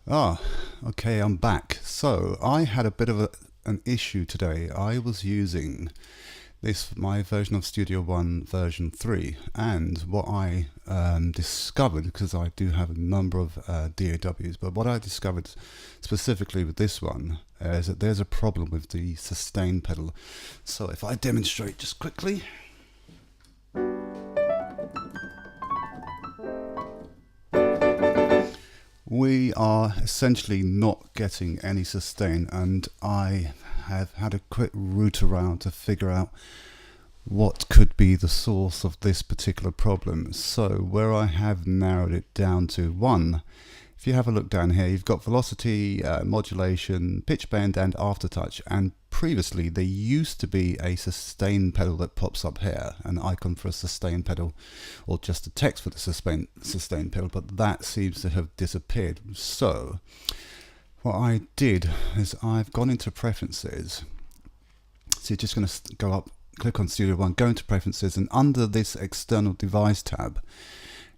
Ah, okay, I'm back. So I had a bit of an issue today. I was using my version of Studio One version 3, and what I discovered, because I do have a number of DAWs, but what I discovered specifically with this one is that there's a problem with the sustain pedal. So if I demonstrate just quickly. We are essentially not getting any sustain, and I have had a quick route around to figure out what could be the source of this particular problem. So where I have narrowed it down to one, if you have a look down here, you've got velocity, modulation, pitch bend and aftertouch, and previously there used to be a sustain pedal that pops up here, an icon for a sustain pedal, or just a text for the sustain pedal, but that seems to have disappeared. So what I did is I've gone into preferences. So you're just going to go up, click on Studio One, go into preferences, and under this external device tab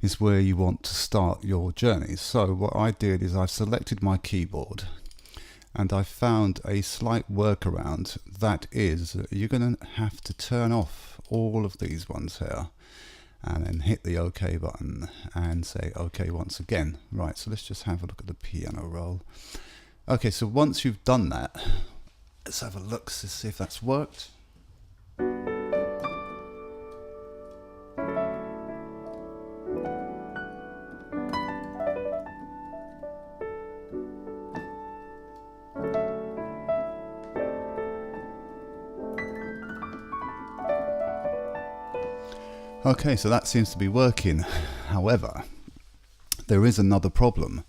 is where you want to start your journey. So what I did is I've selected my keyboard, and I found a slight workaround. That is, you're going to have to turn off all of these ones here and then hit the OK button and say OK once again. Right, so let's just have a look at the piano roll. Okay, so once you've done that, let's have a look to see if that's worked. Okay, so that seems to be working. However, there is another problem,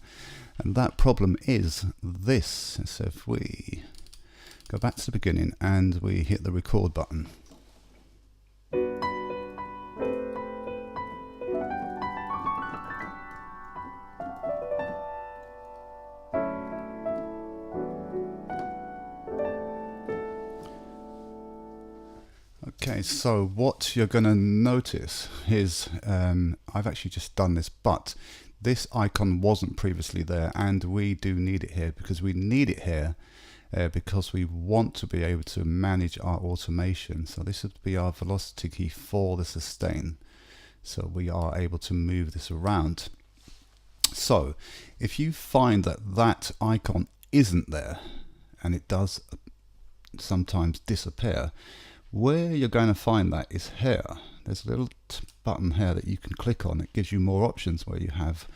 and that problem is this. So if we go back to the beginning and we hit the record button, okay, so what you're going to notice is I've actually just done this, but this icon wasn't previously there, and we do need it here because we need it here because we want to be able to manage our automation. So this would be our velocity key for the sustain, so we are able to move this around. So if you find that that icon isn't there, and it does sometimes disappear, where you're going to find that is here. There's a little button here that you can click on. It gives you more options where you have,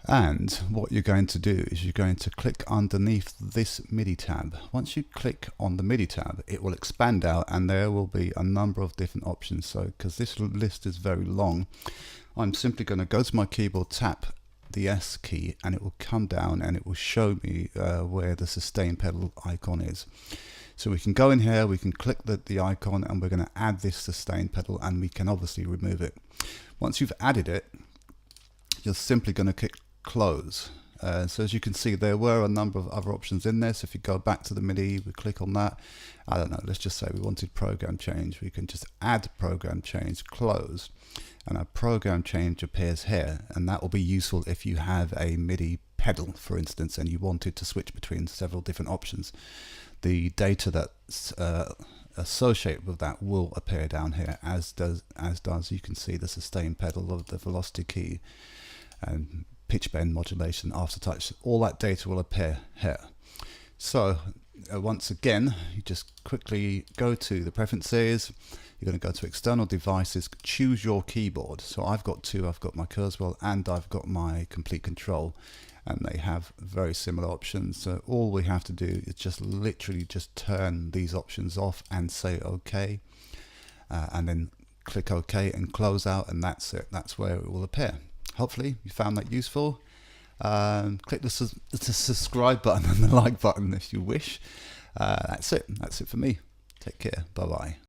and what you're going to do is you're going to click underneath this MIDI tab. Once you click on the MIDI tab, it will expand out and there will be a number of different options. So because this list is very long, I'm simply going to go to my keyboard, tap the S key, and it will come down and it will show me where the sustain pedal icon is. So we can go in here, we can click the icon, and we're going to add this sustain pedal, and we can obviously remove it. Once you've added it, you're simply going to click close. So as you can see, there were a number of other options in there. So if you go back to the MIDI, we click on that. I don't know, let's just say we wanted program change. We can just add program change, close, and our program change appears here. And that will be useful if you have a MIDI pedal, for instance, and you wanted to switch between several different options. The data that's associated with that will appear down here, as does you can see the sustain pedal of the velocity key and pitch bend, modulation, aftertouch. All that data will appear here. So once again, you just quickly go to the preferences. You're going to go to external devices, choose your keyboard. So I've got two. I've got my Kurzweil and I've got my Komplete Kontrol, and they have very similar options. So all we have to do is just literally just turn these options off and say OK, and then click OK and close out, and that's it. That's where it will appear. Hopefully you found that useful. Click the subscribe button and the like button if you wish. That's it for me. Take care. Bye bye.